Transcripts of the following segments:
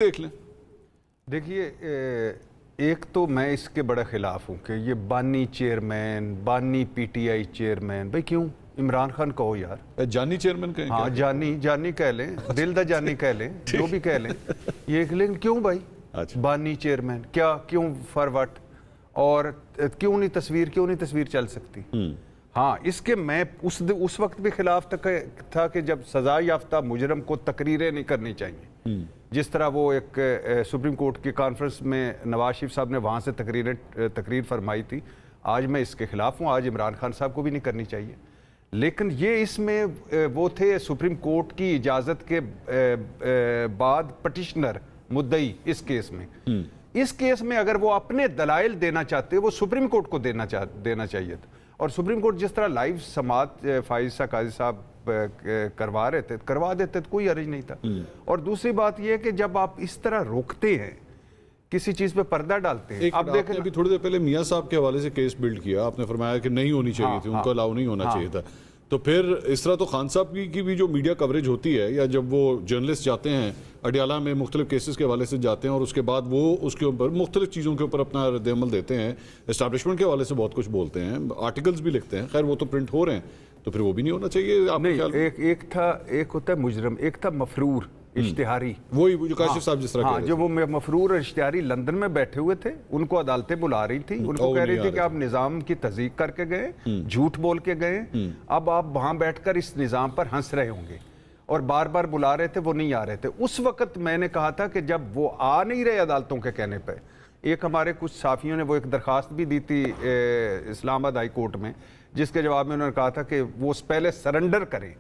دیکھ لیں. دیکھیے ایک تو میں اس کے بڑا خلاف ہوں کہ یہ بانی چیئرمین، بانی پی ٹی آئی چیئرمین، بھئی کیوں؟ عمران خان کہو یار. جانی چیئرمین کہیں؟ ہاں جانی کہہ لیں، دل دا جانی کہہ لیں، جو بھی کہہ لیں. یہ لیکن کیوں بھائی بانی چیئرمین؟ کیا کیوں فار واٹ؟ اور کیوں نہیں تصویر چل سکتی؟ ہاں اس کے میں اس وقت بھی خلاف تھا کہ جب سزا یافتہ مجرم کو تقریریں نہیں کرنی چاہیے. جس طرح وہ ایک سپریم کورٹ کی کانفرنس میں نواز شریف صاحب نے وہاں سے تقریر فرمائی تھی. آج میں اس کے خلاف ہوں، آج عمران خان صاحب کو بھی نہیں کرنی چاہیے. لیکن یہ اس میں وہ تھے سپریم کورٹ کی اجازت کے بعد پٹیشنر مدعی اس کیس میں. اس کیس میں اگر وہ اپنے دلائل دینا چاہتے وہ سپریم کورٹ کو دینا چاہیے تھا. اور سپریم کورٹ جس طرح لائیو سماعت فائزہ قاضی صاحب کروا دیتے تو کوئی حرج نہیں تھا. اور دوسری بات یہ ہے کہ جب آپ اس طرح روکتے ہیں، کسی چیز پہ پردہ ڈالتے ہیں. آپ دیکھیں ابھی تھوڑی دیر پہلے میاں صاحب کے حوالے سے کیس بلڈ کیا، آپ نے فرمایا کہ نہیں ہونی چاہیے تھی، ان کو الاؤ نہیں ہونا چاہیے تھا. تو پھر اس طرح تو خان صاحب کی بھی جو میڈیا کوریج ہوتی ہے، یا جب وہ جرنلسٹ جاتے ہیں اڈیالہ میں مختلف کیسز کے حوالے سے جاتے ہیں اور اس کے بعد وہ اس کے اوپر مختلف چیزوں کے اوپر اپنا رد عمل دیتے ہیں، اسٹیبلشمنٹ کے حوالے سے بہت کچھ بولتے ہیں، آرٹیکلز بھی لکھتے ہیں. خیر وہ تو پرنٹ ہو رہے ہیں، تو پھر وہ بھی نہیں ہونا چاہیے. ایک ہوتا ہے مجرم، ایک تھا مفرور اشتہاری. وہی جو کاشف صاحب جس طرح جو وہ مفرور اور اشتہاری لندن میں بیٹھے ہوئے تھے، ان کو عدالتیں بلا رہی تھی، ان کو کہہ رہی تھی کہ آپ نظام کی تضییق کر کے گئے، جھوٹ بول کے گئے، اب آپ وہاں بیٹھ کر اس نظام پر ہنس رہے ہوں گے. اور بار بار بلا رہے تھے، وہ نہیں آ رہے تھے. اس وقت میں نے کہا تھا کہ جب وہ آ نہیں رہے عدالتوں کے کہنے پہ، ایک ہمارے کچھ صحافیوں نے وہ ایک درخواست بھی دی تھی اسلام آباد ہائی کورٹ میں، جس کے جواب میں انہوں نے کہا تھا کہ وہ پہلے سرنڈر کریں.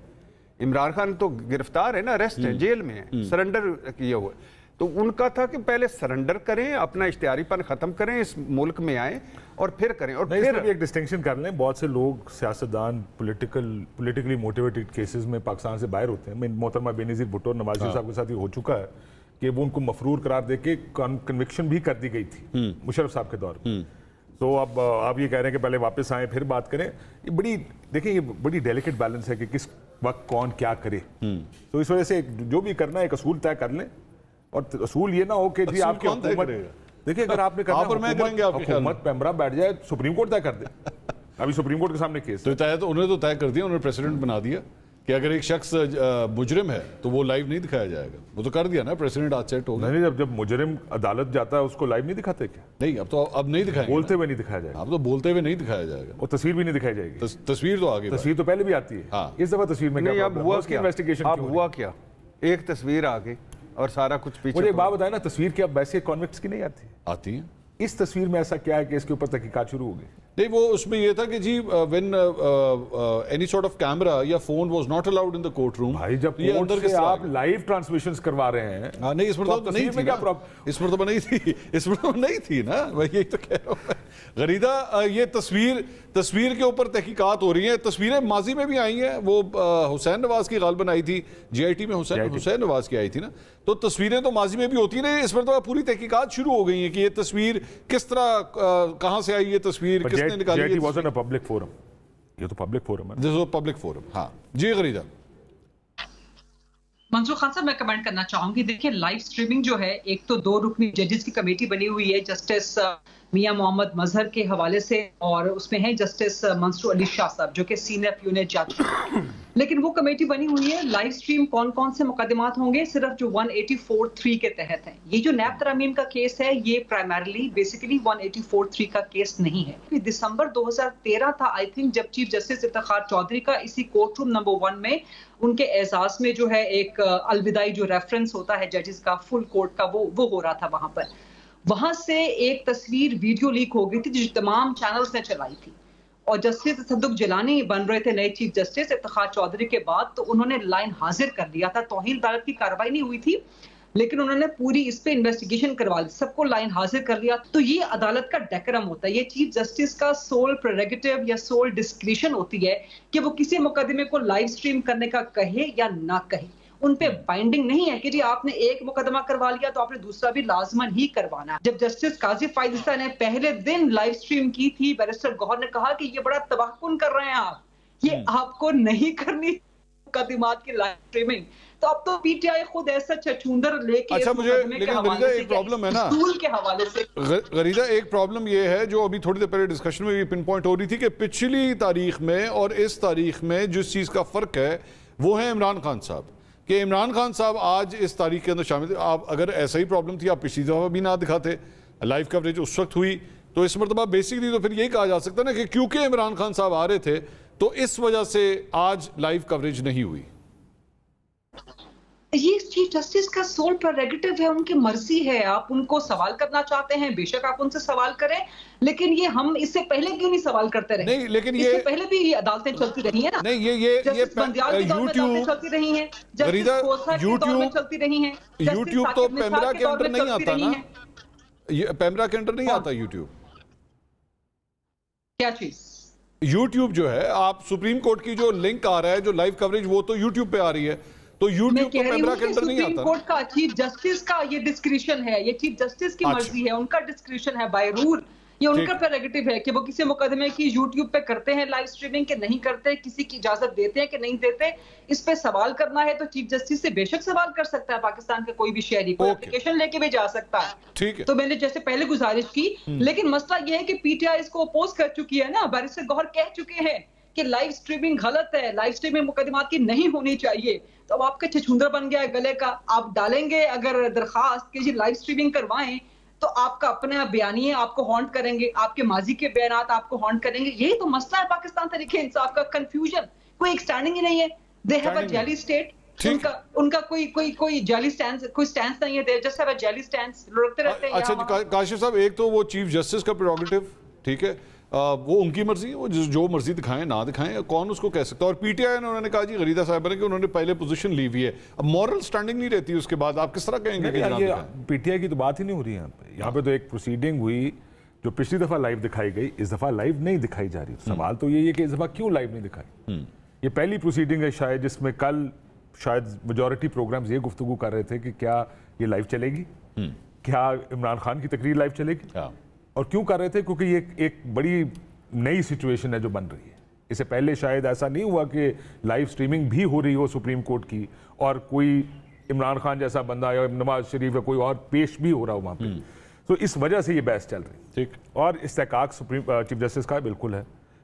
عمران خان تو گرفتار ہے نا، اریسٹ ہے، جیل میں ہے، سرنڈر کیا ہوا ہے. تو ان کا تھا کہ پہلے سرنڈر کریں، اپنا اشتہاری پن ختم کریں، اس ملک میں آئیں اور پھر کریں. اور پھر ایک ڈسٹنکشن کر لیں، بہت سے لوگ سیاستدان پولیٹیکلی موٹیویٹڈ کیسز میں پاکستان سے باہر ہوتے ہیں. محترمہ بے نظیر بھٹو اور نواز شریف صاحب کے ساتھ یہ ہو چکا ہے کہ وہ ان کو مفرور قرار دے کے کنوکشن بھی کر دی گئی تھی مشرف صاحب کے دور میں. تو اب آپ یہ کہہ رہے ہیں کہ پہلے واپس آئیں پھر بات کریں. یہ بڑی ڈیلیکیٹ بیلنس ہے کہ کس وقت کون کیا کرے. تو اس وجہ سے جو بھی کرنا ہے ایک اصول طے کر لیں، اور اصول یہ نہ ہو کہ جی آپ کی حکومت، دیکھیں اگر آپ نے کرنا حکومت پیمبرا بیٹھ جائے، سپریم کورٹ طے کر دے. ابھی سپریم کورٹ کے سامنے کیس تو انہوں نے تو طے کر دیا، انہوں نے پریسیڈنٹ بنا دیا کہ اگر ایک شخص مجرم ہے تو وہ لائیو نہیں دکھایا جائے گا. وہ تو کر دیا نا پریسیڈنٹ، آج سیٹ ہو گیا. نہیں، جب مجرم عدالت جاتا ہے اس کو لائیو نہیں دکھاتے کیا؟ نہیں، اب نہیں دکھائیں گے، بولتے ہوئے نہیں دکھایا جائے گا. اب تو بولتے ہوئے نہیں دکھایا جائے گا، اور تصویر بھی نہیں دکھائی جائے گی. تصویر تو آگے، تصویر تو پہلے بھی آتی ہے. اس دفعہ تصویر میں نہیں. اب ہوا کیا؟ ایک تصویر آگے اور سارا کچھ پیچھے. مجھے ایک بات بتائیں نا، تصویر کی اب ویسے کانوکٹس کی نہیں آتی ہیں. اس تصویر میں ایسا کیا ہے کہ اس کے اوپر تحقیقات شروع ہو گئی؟ نہیں، وہ اس میں یہ تھا کہ جی when any sort of camera یا phone was not allowed in the court room. بھائی جب کورٹ سے آپ لائیو ٹرانسمیشنز کروا رہے ہیں، نہیں اس مرتبہ نہیں تھی نا، اس مرتبہ نہیں تھی نا، میں یہی تو کہہ رہا ہوں. غریدہ یہ تصویر کے اوپر تحقیقات ہو رہی ہیں. تصویریں ماضی میں بھی آئی ہیں، وہ حسین نواز کی غالباً آئی تھی، جی آئی ٹی میں حسین نواز کی آئی تھی نا. تو تصویریں تو ماضی میں بھی ہوتی رہی. اس مرتبہ پوری تحقیقات شروع ہو گئی ہیں کہ یہ تصویر کس طرح، کہاں سے آئی، یہ تصویر کس نے نکالی. JIT wasn't a public forum. یہ تو پبلک فورم ہے. This was a public forum. ہاں جی غریدہ. منصور خان صاحب میں کمنٹ کرنا چاہوں گی. دیکھیں لائیو سٹریمنگ جو ہے، ایک تو 2 رکنی ججز کی کمیٹی بنی ہوئی ہے جسٹس میاں محمد مظہر کے حوالے سے، اور اس میں ہے جسٹس منصور علی شاہ صاحب جو کہ سینئر پیونیر جج. لیکن وہ کمیٹی بنی ہوئی ہے. لائیو سٹریم کون سے مقدمات ہوں گے؟ صرف جو 184(3) کے تحت ہیں. یہ جو نیب ترامیم کا کیس ہے، یہ پرائمرلی بیسیکلی 184(3) کا کیس نہیں ہے. دسمبر 2013 تھا آئی تھنک جب چیف جسٹس افتخار چودھری کا اسی کورٹ روم نمبر 1 میں ان کے اعزاز میں جو ہے ایک الوداعی جو ریفرنس ہوتا ہے ججز کا فل کورٹ کا، وہ ہو رہا تھا وہاں پر. وہاں سے ایک تصویر ویڈیو لیک ہو گئی تھی جو تمام چینلز نے چلائی تھی، اور جسٹس تصدق جیلانی بن رہے تھے نئے چیف جسٹس افتخار چودھری کے بعد. تو انہوں نے لائن حاضر کر دیا تھا. توہین عدالت کی کارروائی نہیں ہوئی تھی، لیکن انہوں نے پوری اس پہ انویسٹیگیشن کروا لی، سب کو لائن حاضر کر لیا. تو یہ عدالت کا ڈیکرم ہوتا ہے، یہ چیف جسٹس کا سول پریروگیٹو یا سول ڈسکریشن ہوتی ہے کہ وہ کسی مقدمے کو لائیو سٹریم کرنے کا کہے یا نہ کہے. ان پہ بائنڈنگ نہیں ہے کہ جی آپ نے ایک مقدمہ کروا لیا تو آپ نے دوسرا بھی لازماً ہی کروانا. جب جسٹس قاضی فائز نے پہلے دن لائیو سٹریم کی تھی، بیرسٹر گوہر نے کہا کہ یہ بڑا تباہ کن کر رہے ہیں آپ، یہ آپ کو نہیں کرنی مقدمات کی لائیو اسٹریمنگ. تو اب تو پی ٹی آئی خود ایسا چچوندر لے کے اچھا مجھے لیکن غریدہ ایک پرابلم ہے نا اصول کے حوالے سے. غریدہ ایک پرابلم یہ ہے جو ابھی تھوڑی دیر پہلے ڈسکشن میں بھی پن پوائنٹ ہو رہی تھی کہ پچھلی تاریخ میں اور اس تاریخ میں جس چیز کا فرق ہے وہ ہے عمران خان صاحب, کہ عمران خان صاحب آج اس تاریخ کے اندر شامل. آپ اگر ایسا ہی پرابلم تھی آپ پچھلی دفعہ بھی نہ دکھاتے, لائیو کوریج اس وقت ہوئی, تو اس مرتبہ بیسکلی تو پھر یہی کہا جا سکتا ہے نا کہ کیونکہ عمران خان صاحب آ رہے تھے تو اس وجہ سے آج لائیو کوریج نہیں ہوئی. یہ چیف جسٹس کا سول پریروگیٹو ہے, ان کی مرضی ہے. آپ ان کو سوال کرنا چاہتے ہیں بے شک آپ ان سے سوال کریں, لیکن یہ ہم اس سے پہلے کیوں نہیں سوال کرتے رہے؟ نہیں لیکن اس سے پہلے بھی یہ عدالتیں چلتی رہی ہیں نا. نہیں یہ یوٹیوب چلتی رہی ہیں, یوٹیوب چلتی رہی ہیں. یوٹیوب تو پیمرا کے اندر نہیں آتا نا, پیمرا کے اندر نہیں آتا یوٹیوب. کیا چیز؟ یوٹیوب جو ہے, آپ سپریم کورٹ کی جو لنک آ رہا ہے جو لائیو کوریج وہ تو یوٹیوب پہ آ رہی ہے, تو یوٹیوب تو پیمرا کے اندر نہیں آتا. سپریم کورٹ کا چیف جسٹس کا یہ ڈسکریشن ہے, یہ چیف جسٹس کی مرضی ہے, ان کا ڈسکریشن ہے بائی رول. یہ ان کا پریروگیٹو ہے کہ وہ کسی مقدمے کی یوٹیوب پہ کرتے ہیں لائیو اسٹریمنگ کہ نہیں کرتے, کسی کی اجازت دیتے ہیں کہ نہیں دیتے. اس پہ سوال کرنا ہے تو چیف جسٹس سے بے شک سوال کر سکتا ہے پاکستان کا کوئی بھی شہری, کوئی اپلیکیشن لے کے بھی جا سکتا ہے. تو میں نے جیسے پہلے گزارش کی, لیکن مسئلہ یہ ہے کہ پی ٹی آئی اس کو اپوز کر چکی ہے نا. بیرسٹر گوہر کہہ چکے ہیں کہ لائیو اسٹریمنگ غلط ہے, لائیو اسٹریمنگ مقدمات کی نہیں ہونی چاہیے. تو اب آپ کا چھچھندر بن گیا ہے گلے کا. آپ ڈالیں گے اگر درخواست کہ جی لائیو اسٹریمنگ کروائیں تو آپ کا اپنا بیانیے آپ کو ہانٹ کریں گے, آپ کے ماضی کے بیانات آپ کو ہانٹ کریں گے. یہی تو مسئلہ ہے پاکستان تحریک انصاف کا, کنفیوژن, کوئی ایک سٹینڈنگ ہی نہیں ہے. They have a jelly state, ان کا کوئی جیلی سٹینس, کوئی سٹینس نہیں ہے. They just have a jelly stance, لڑکتے رہتے ہیں. اچھا کاشف صاحب, ایک تو وہ چیف جسٹس کا پریروگیٹو, ٹھیک ہے, وہ ان کی مرضی ہے, وہ جو مرضی دکھائیں نہ دکھائیں, کون اس کو کہہ سکتا ہے. اور پی ٹی آئی نے انہوں نے کہا جی غریدہ صاحبہ نے کہ انہوں نے پہلے پوزیشن لی ہوئی ہے, اب مورل سٹینڈنگ نہیں رہتی اس کے بعد, آپ کس طرح کہیں گے کہ نہ دکھائیں؟ پی ٹی آئی کی تو بات ہی نہیں ہو رہی یہاں پہ تو ایک پروسیڈنگ ہوئی جو پچھلی دفعہ لائیو دکھائی گئی, اس دفعہ لائیو نہیں دکھائی جا رہی. سوال تو یہ ہے کہ اس دفعہ کیوں لائیو نہیں دکھائی. یہ پہلی پروسیڈنگ ہے شاید جس میں کل شاید میجورٹی پروگرامز یہ گفتگو کر رہے تھے کہ کیا یہ لائیو چلے گی, کیا عمران خان کی تقریر لائیو چلے گی. اور کیوں کر رہے تھے؟ کیونکہ یہ ایک بڑی نئی سچویشن ہے جو بن رہی ہے. اس سے پہلے شاید ایسا نہیں ہوا کہ لائیو سٹریمنگ بھی ہو رہی ہو سپریم کورٹ کی اور کوئی عمران خان جیسا بندہ یا نواز شریف یا کوئی اور پیش بھی ہو رہا ہو وہاں پہ. تو اس وجہ سے یہ بحث چل رہی ہے. ٹھیک, اور استحقاق چیف جسٹس کا بالکل ہے,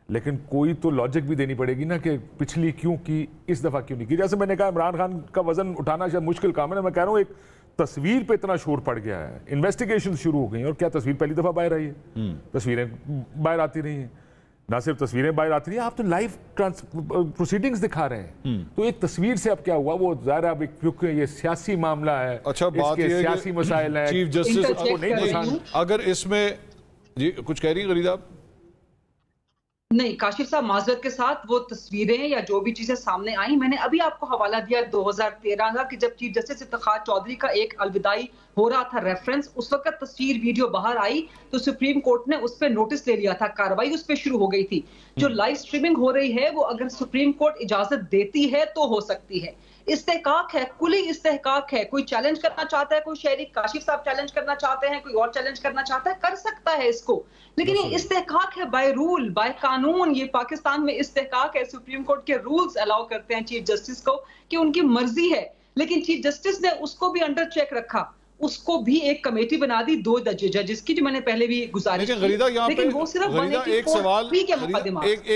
لیکن کوئی تو لاجک بھی دینی پڑے گی نا کہ پچھلی کیوں کی, اس دفعہ کیوں نہیں کی. جیسے میں نے کہا عمران خان کا وزن اٹھانا شاید مشکل کام ہے نا, میں کہہ رہا ہوں ایک تصویر پہ اتنا شور پڑ گیا ہے, انویسٹیگیشن شروع ہو گئی ہیں, اور کیا تصویر پہلی دفعہ باہر آئی ہے؟ تصویریں باہر آتی رہی ہیں, نہ صرف تصویریں باہر آتی رہی ہیں, آپ تو لائیو پروسیڈنگز دکھا رہے ہیں. تو ایک تصویر سے اب کیا ہوا, وہ ظاہر اب کیونکہ یہ سیاسی معاملہ ہے, اچھا بات یہ سیاسی مسائل ہیں, چیف جسٹس کو نہیں پسند. اگر اس میں جی کچھ کہہ رہی ہیں غریدہ آپ؟ نہیں کاشف صاحب, معذرت کے ساتھ وہ تصویریں یا جو بھی چیزیں سامنے آئیں, میں نے ابھی آپ کو حوالہ دیا 2013 کا کہ جب چیف جسٹس افتخار چودھری کا ایک الوداعی ہو رہا تھا ریفرنس, اس وقت تصویر ویڈیو باہر آئی تو سپریم کورٹ نے اس پہ نوٹس لے لیا تھا, کارروائی اس پہ شروع ہو گئی تھی. جو لائیو سٹریمنگ ہو رہی ہے وہ اگر سپریم کورٹ اجازت دیتی ہے تو ہو سکتی ہے. استحقاق ہے, کلی استحقاق ہے. کوئی چیلنج کرنا چاہتا ہے, کوئی شہری, کاشف صاحب چیلنج کرنا چاہتے ہیں, کوئی اور چیلنج کرنا چاہتا ہے, کر سکتا ہے اس کو, لیکن یہ استحقاق ہے بائی رول, بائی قانون. یہ پاکستان میں استحقاق ہے. سپریم کورٹ کے رولز الاؤ کرتے ہیں چیف جسٹس کو کہ ان کی مرضی ہے, لیکن چیف جسٹس نے اس کو بھی انڈر چیک رکھا, اس کو بھی ایک کمیٹی بنا دی 2 ججز کی, جو میں نے پہلے بھی گزارش کی. لیکن وہ صرف ایک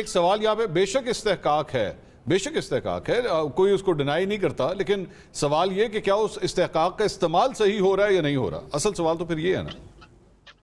سوال یہاں پہ, بے شک استحقاق ہے, بے شک استحقاق ہے, کوئی اس کو ڈینائی نہیں کرتا, لیکن سوال یہ کہ کیا اس استحقاق کا استعمال صحیح ہو رہا ہے یا نہیں ہو رہا. اصل سوال تو پھر یہ ہے نا.